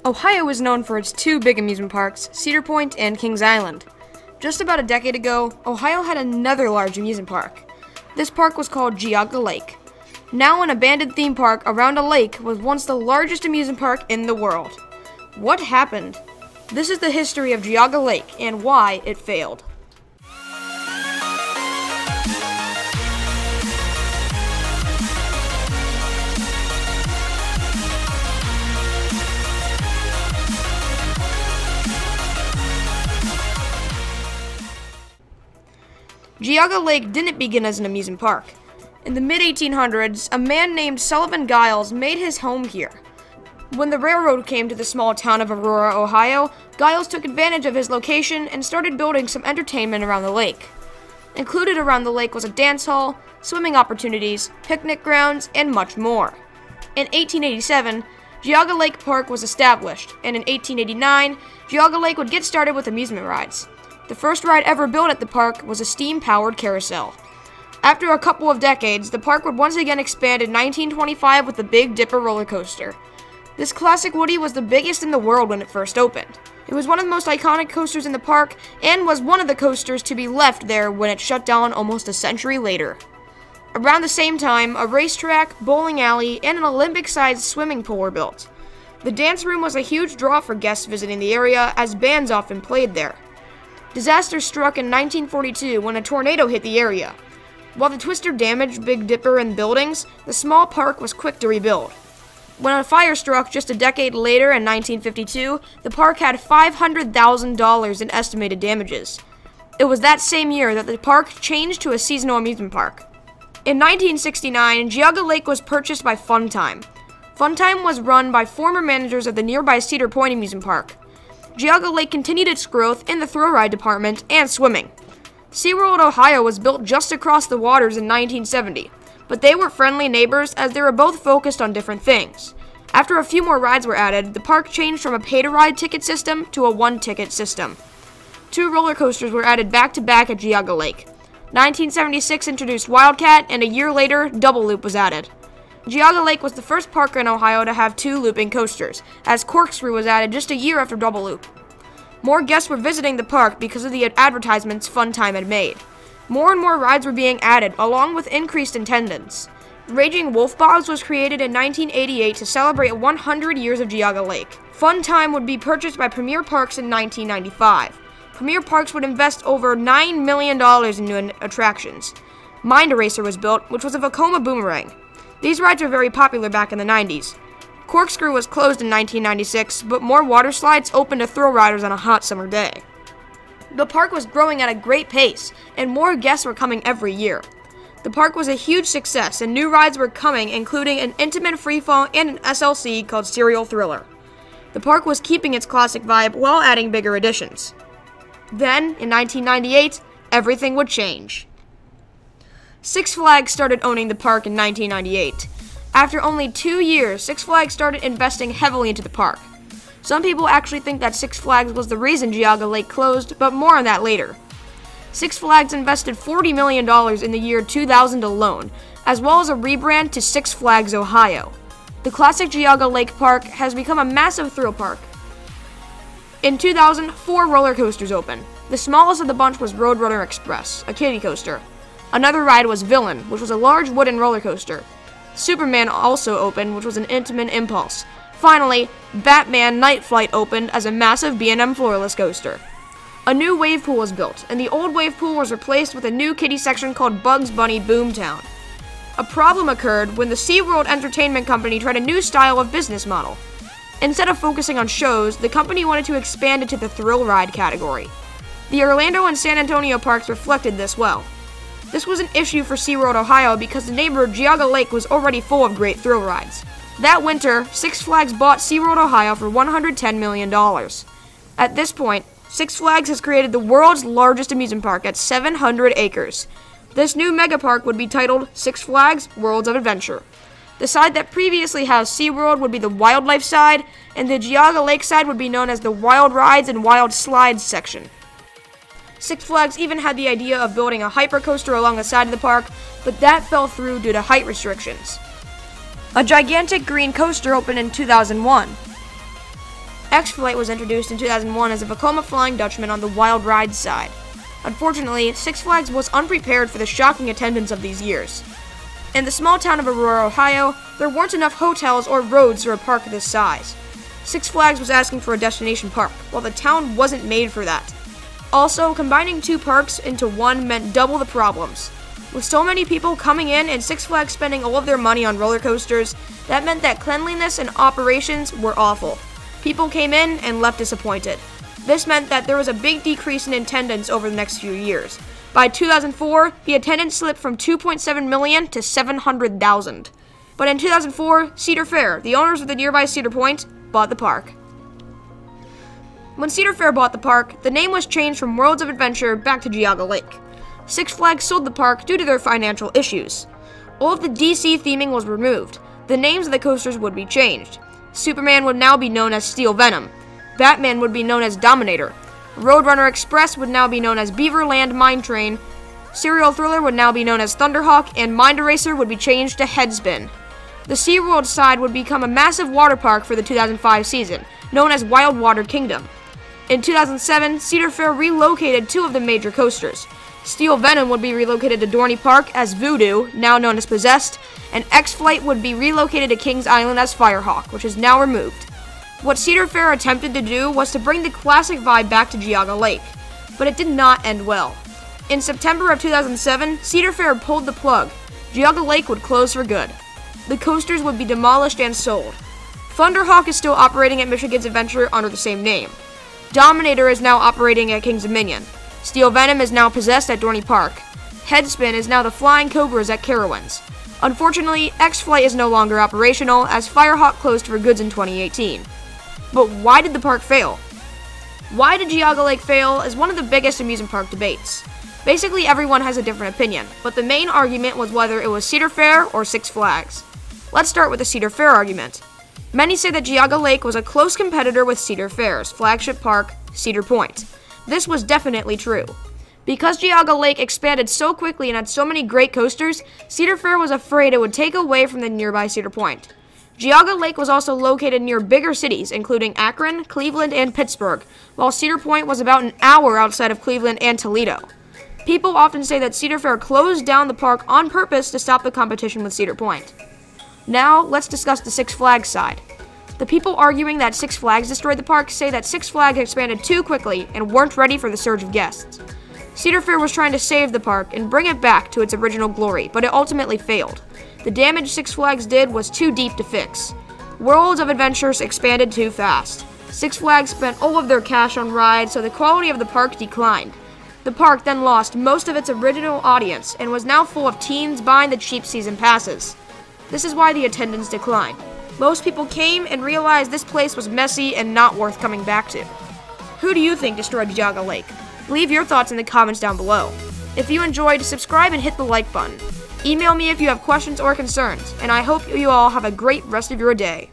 Ohio is known for its two big amusement parks, Cedar Point and Kings Island. Just about a decade ago, Ohio had another large amusement park. This park was called Geauga Lake. Now an abandoned theme park around a lake was once the largest amusement park in the world. What happened? This is the history of Geauga Lake and why it failed. Geauga Lake didn't begin as an amusement park. In the mid-1800s, a man named Sullivan Giles made his home here. When the railroad came to the small town of Aurora, Ohio, Giles took advantage of his location and started building some entertainment around the lake. Included around the lake was a dance hall, swimming opportunities, picnic grounds, and much more. In 1887, Geauga Lake Park was established, and in 1889, Geauga Lake would get started with amusement rides. The first ride ever built at the park was a steam-powered carousel. After a couple of decades, the park would once again expand in 1925 with the Big Dipper roller coaster. This classic Woody was the biggest in the world when it first opened. It was one of the most iconic coasters in the park and was one of the coasters to be left there when it shut down almost a century later. Around the same time, a racetrack, bowling alley, and an Olympic-sized swimming pool were built. The dance room was a huge draw for guests visiting the area as bands often played there. Disaster struck in 1942 when a tornado hit the area. While the twister damaged Big Dipper and buildings, the small park was quick to rebuild. When a fire struck just a decade later in 1952, the park had $500,000 in estimated damages. It was that same year that the park changed to a seasonal amusement park. In 1969, Geauga Lake was purchased by Funtime. Funtime was run by former managers of the nearby Cedar Point amusement park. Geauga Lake continued its growth in the thrill ride department and swimming. SeaWorld Ohio was built just across the waters in 1970, but they were friendly neighbors as they were both focused on different things. After a few more rides were added, the park changed from a pay-to-ride ticket system to a one-ticket system. Two roller coasters were added back-to-back at Geauga Lake. 1976 introduced Wildcat, and a year later, Double Loop was added. Geauga Lake was the first park in Ohio to have two looping coasters, as Corkscrew was added just a year after Double Loop. More guests were visiting the park because of the advertisements Funtime had made. More and more rides were being added, along with increased attendance. Raging Wolf Bobs was created in 1988 to celebrate 100 years of Geauga Lake. Funtime would be purchased by Premier Parks in 1995. Premier Parks would invest over $9 million in new attractions. Mind Eraser was built, which was a Vekoma boomerang. These rides were very popular back in the 90s. Corkscrew was closed in 1996, but more water slides opened to thrill riders on a hot summer day. The park was growing at a great pace, and more guests were coming every year. The park was a huge success, and new rides were coming, including an intimate freefall and an SLC called Serial Thriller. The park was keeping its classic vibe while adding bigger additions. Then, in 1998, everything would change. Six Flags started owning the park in 1998. After only 2 years, Six Flags started investing heavily into the park. Some people actually think that Six Flags was the reason Geauga Lake closed, but more on that later. Six Flags invested $40 million in the year 2000 alone, as well as a rebrand to Six Flags Ohio. The classic Geauga Lake Park has become a massive thrill park. In 2000, 4 roller coasters opened. The smallest of the bunch was Roadrunner Express, a kiddie coaster. Another ride was Villain, which was a large wooden roller coaster. Superman also opened, which was an intimate impulse. Finally, Batman Night Flight opened as a massive B&M floorless coaster. A new wave pool was built, and the old wave pool was replaced with a new kiddie section called Bugs Bunny Boomtown. A problem occurred when the SeaWorld Entertainment Company tried a new style of business model. Instead of focusing on shows, the company wanted to expand into the thrill ride category. The Orlando and San Antonio parks reflected this well. This was an issue for SeaWorld Ohio because the neighbor Geauga Lake was already full of great thrill rides. That winter, Six Flags bought SeaWorld Ohio for $110 million. At this point, Six Flags has created the world's largest amusement park at 700 acres. This new megapark would be titled Six Flags Worlds of Adventure. The side that previously housed SeaWorld would be the wildlife side, and the Geauga Lake side would be known as the Wild Rides and Wild Slides section. Six Flags even had the idea of building a hypercoaster along the side of the park, but that fell through due to height restrictions. A gigantic green coaster opened in 2001. X-Flight was introduced in 2001 as a Vekoma Flying Dutchman on the Wild Ride side. Unfortunately, Six Flags was unprepared for the shocking attendance of these years. In the small town of Aurora, Ohio, there weren't enough hotels or roads for a park this size. Six Flags was asking for a destination park, while the town wasn't made for that. Also, combining two parks into one meant double the problems. With so many people coming in and Six Flags spending all of their money on roller coasters, that meant that cleanliness and operations were awful. People came in and left disappointed. This meant that there was a big decrease in attendance over the next few years. By 2004, the attendance slipped from 2.7 million to 700,000. But in 2004, Cedar Fair, the owners of the nearby Cedar Point, bought the park. When Cedar Fair bought the park, the name was changed from Worlds of Adventure back to Geauga Lake. Six Flags sold the park due to their financial issues. All of the DC theming was removed. The names of the coasters would be changed. Superman would now be known as Steel Venom. Batman would be known as Dominator. Roadrunner Express would now be known as Beaverland Mine Train. Serial Thriller would now be known as Thunderhawk, and Mind Eraser would be changed to Headspin. The SeaWorld side would become a massive water park for the 2005 season, known as Wild Water Kingdom. In 2007, Cedar Fair relocated two of the major coasters. Steel Venom would be relocated to Dorney Park as Voodoo, now known as Possessed, and X-Flight would be relocated to Kings Island as Firehawk, which is now removed. What Cedar Fair attempted to do was to bring the classic vibe back to Geauga Lake, but it did not end well. In September of 2007, Cedar Fair pulled the plug. Geauga Lake would close for good. The coasters would be demolished and sold. Thunderhawk is still operating at Michigan's Adventure under the same name. Dominator is now operating at Kings Dominion. Steel Venom is now Possessed at Dorney Park. Headspin is now the Flying Cobras at Carowinds. Unfortunately, X-Flight is no longer operational as Firehawk closed for goods in 2018. But why did the park fail? Why did Geauga Lake fail is one of the biggest amusement park debates. Basically, everyone has a different opinion, but the main argument was whether it was Cedar Fair or Six Flags. Let's start with the Cedar Fair argument. Many say that Geauga Lake was a close competitor with Cedar Fair's flagship park, Cedar Point. This was definitely true. Because Geauga Lake expanded so quickly and had so many great coasters, Cedar Fair was afraid it would take away from the nearby Cedar Point. Geauga Lake was also located near bigger cities, including Akron, Cleveland, and Pittsburgh, while Cedar Point was about an hour outside of Cleveland and Toledo. People often say that Cedar Fair closed down the park on purpose to stop the competition with Cedar Point. Now, let's discuss the Six Flags side. The people arguing that Six Flags destroyed the park say that Six Flags expanded too quickly and weren't ready for the surge of guests. Cedar Fair was trying to save the park and bring it back to its original glory, but it ultimately failed. The damage Six Flags did was too deep to fix. Worlds of Adventures expanded too fast. Six Flags spent all of their cash on rides, so the quality of the park declined. The park then lost most of its original audience and was now full of teens buying the cheap season passes. This is why the attendance declined. Most people came and realized this place was messy and not worth coming back to. Who do you think destroyed Geauga Lake? Leave your thoughts in the comments down below. If you enjoyed, subscribe and hit the like button. Email me if you have questions or concerns, and I hope you all have a great rest of your day.